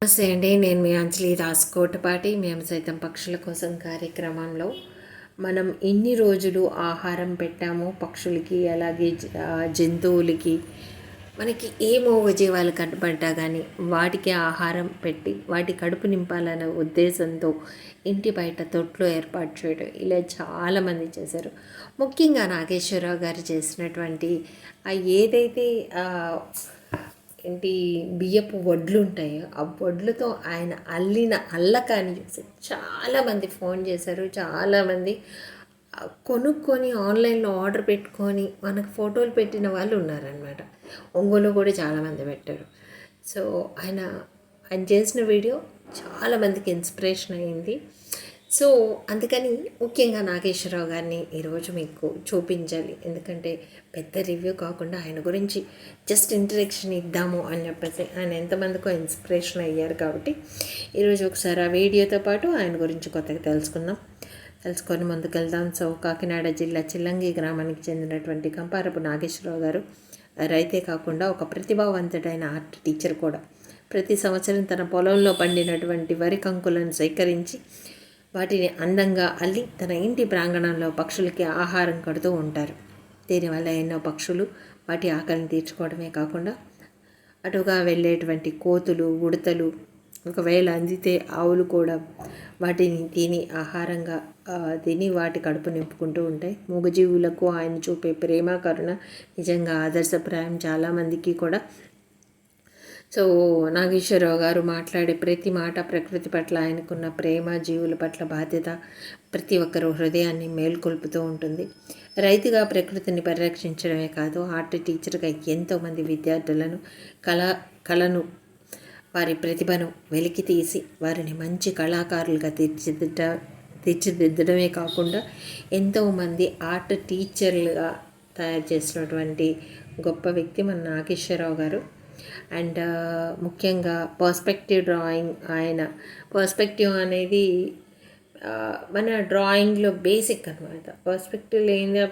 నమస్తే అండి. నేను మీ అంజలి రాసుకోటపాటి. మేము సైతం పక్షుల కోసం కార్యక్రమంలో మనం ఇన్ని రోజులు ఆహారం పెట్టాము పక్షులకి, అలాగే జంతువులకి. మనకి ఏ మూగజీవాలు కనపడ్డా కానీ వాటికి ఆహారం పెట్టి వాటి కడుపు నింపాలనే ఉద్దేశంతో ఇంటి బయట తొట్లు ఏర్పాటు చేయడం ఇలా చాలామంది చేశారు. ముఖ్యంగా నాగేశ్వరరావు గారు చేసినటువంటి ఏదైతే ఏంటి బియ్యపు వడ్లు ఉంటాయో ఆ వడ్లతో ఆయన అల్లిన అల్లకాన్ని చూసి చాలామంది ఫోన్ చేశారు. చాలామంది కొనుక్కొని ఆన్లైన్లో ఆర్డర్ పెట్టుకొని మనకు ఫోటోలు పెట్టిన వాళ్ళు ఉన్నారనమాట. ఒంగోలు కూడా చాలామంది పెట్టారు. సో ఆయన చేసిన వీడియో చాలామందికి ఇన్స్పిరేషన్ అయింది. సో అందుకని ముఖ్యంగా నాగేశ్వరరావు గారిని ఈరోజు మీకు చూపించాలి. ఎందుకంటే పెద్ద రివ్యూ కాకుండా ఆయన గురించి జస్ట్ ఇంట్రడక్షన్ ఇద్దాము అని చెప్పేసి ఆయన ఎంతమందికో ఇన్స్పిరేషన్ అయ్యారు. కాబట్టి ఈరోజు ఒకసారి ఆ వీడియోతో పాటు ఆయన గురించి కొత్తగా తెలుసుకొని ముందుకెళ్దాం. సో కాకినాడ జిల్లా చిల్లంగి గ్రామానికి చెందినటువంటి కంపారపు నాగేశ్వరరావు గారు రైతే కాకుండా ఒక ప్రతిభావంతుడైన ఆర్ట్ టీచర్ కూడా. ప్రతి సంవత్సరం తన పొలంలో పండినటువంటి వరి కంకులను సేకరించి వాటిని అందంగా అల్లి తన ఇంటి ప్రాంగణంలో పక్షులకి ఆహారం కడుతూ ఉంటారు. దీనివల్ల ఎన్నో పక్షులు వాటి ఆకలిని తీర్చుకోవడమే కాకుండా అటుగా వెళ్ళేటువంటి కోతులు, ఉడతలు, ఒకవేళ అందితే ఆవులు కూడా వాటిని తిని ఆహారంగా తిని వాటి కడుపు నింపుకుంటూ ఉంటాయి. మూగజీవులకు ఆయన చూపే ప్రేమ, కరుణ నిజంగా ఆదర్శప్రాయం చాలామందికి కూడా. సో నాగేశ్వరరావు గారు మాట్లాడే ప్రతి మాట ప్రకృతి పట్ల ఆయనకున్న ప్రేమ, జీవుల పట్ల బాధ్యత ప్రతి ఒక్కరు హృదయాన్ని మేల్కొల్పుతూ ఉంటుంది. రైతుగా ప్రకృతిని పరిరక్షించడమే కాదు, ఆర్ట్ టీచర్గా ఎంతోమంది విద్యార్థులను కళను వారి ప్రతిభను వెలికి తీసి వారిని మంచి కళాకారులుగా తీర్చిదిద్దడమే కాకుండా ఎంతోమంది ఆర్ట్ టీచర్లుగా తయారు చేసినటువంటి గొప్ప వ్యక్తి మన నాగేశ్వరరావు గారు. అండ్ ముఖ్యంగా పర్స్పెక్టివ్ డ్రాయింగ్. ఆయన పర్స్పెక్టివ్ అనేది మన డ్రాయింగ్లో బేసిక్ అనమాట. పర్స్పెక్టివ్ లేనిదే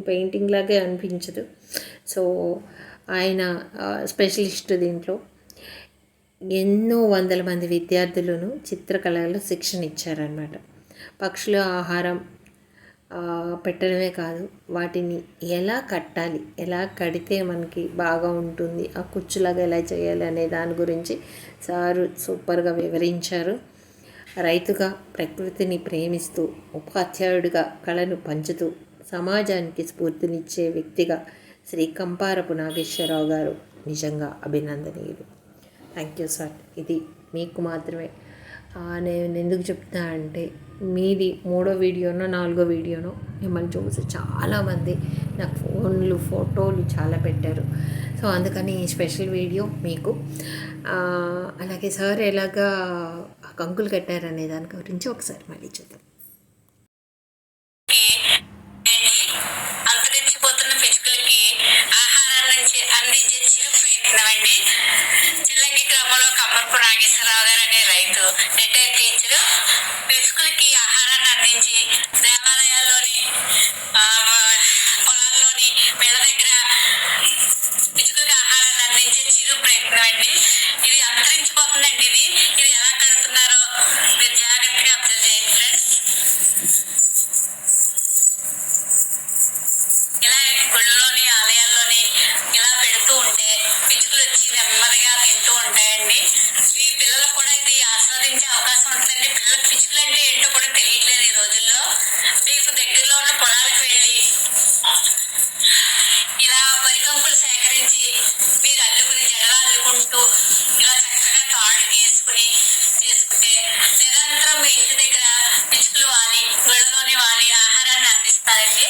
పెయింటింగ్ లాగే అనిపించదు. సో ఆయన స్పెషలిస్ట్ దీంట్లో. ఎన్నో వందల మంది విద్యార్థులను చిత్రకళలో శిక్షణ ఇచ్చారనమాట. పక్షుల ఆహారం పెట్టడమే కాదు, వాటిని ఎలా కట్టాలి, ఎలా కడితే మనకి బాగా ఉంటుంది, ఆ కుచ్చులాగా ఎలా చేయాలి అనే దాని గురించి సారు సూపర్గా వివరించారు. రైతుగా ప్రకృతిని ప్రేమిస్తూ, ఉపాధ్యాయుడిగా కళను పంచుతూ సమాజానికి స్ఫూర్తినిచ్చే వ్యక్తిగా శ్రీ కంపారపు నాగేశ్వరరావు గారు నిజంగా అభినందనీయులు. Thank you sir. ఇది మీకు మాత్రమే. నేను ఎందుకు చెప్తున్నా అంటే మీది 3వ వీడియోనో 4వ వీడియోనో మిమ్మల్ని చూసి చాలామంది నాకు ఫోటోలు చాలా పెట్టారు. సో అందుకని ఈ స్పెషల్ వీడియో మీకు. అలాగే సార్ ఎలాగా కంకులు కట్టారనే దాని గురించి ఒకసారి మళ్ళీ చూద్దాం. అంతరించిపోతున్న పిచ్చుకలకి ఆహారం నుంచి అందించే చిరు ప్రయత్నం అండి. చిల్లంగి గ్రామంలో కంబర్పు నాగేశ్వరరావు గారు అనే రైతు, రిటైర్డ్ టీచరు, పిచ్చుకలకి ఆహారాన్ని అందించి దేవాలయాల్లోని, పొలాల్లోని, వీళ్ళ దగ్గర పిచ్చుకలకి ఆహారాన్ని అందించే చిరు ప్రయత్నం అండి. ఇది అంతరించిపోతుందండి. ఇది ఎలా కడుతున్నారో మీరు జాగ్రత్తగా అబ్జర్వ్ చేయండి ఫ్రెండ్స్. ఇలా గుళ్ళలోని, ఆలయాల్లోని ఇలా పెడుతూ ఉంటే పిచ్చుకలు వచ్చి నెమ్మదిగా తింటూ ఉంటాయండి. ఈ పిల్లలకు కూడా ఇది ఆస్వాదించే అవకాశం ఉంటుందండి. పిల్లలకు పిచ్చుకలు అంటే ఏంటో కూడా తెలియట్లేదు ఈ రోజుల్లో. మీకు దగ్గరలో ఉన్న పొలాలకు వెళ్ళి ఇలా వరి కంకులు సేకరించి మీరు అల్లుకుని జడలు అల్లుకుంటూ ఇలా చక్కగా తాడు చేసుకుంటే నిరంతరం మీ ఇంటి దగ్గర పిచ్చుకలు వాలి, గుళ్ళలోని వాలి ఆహారాన్ని అందిస్తారండి.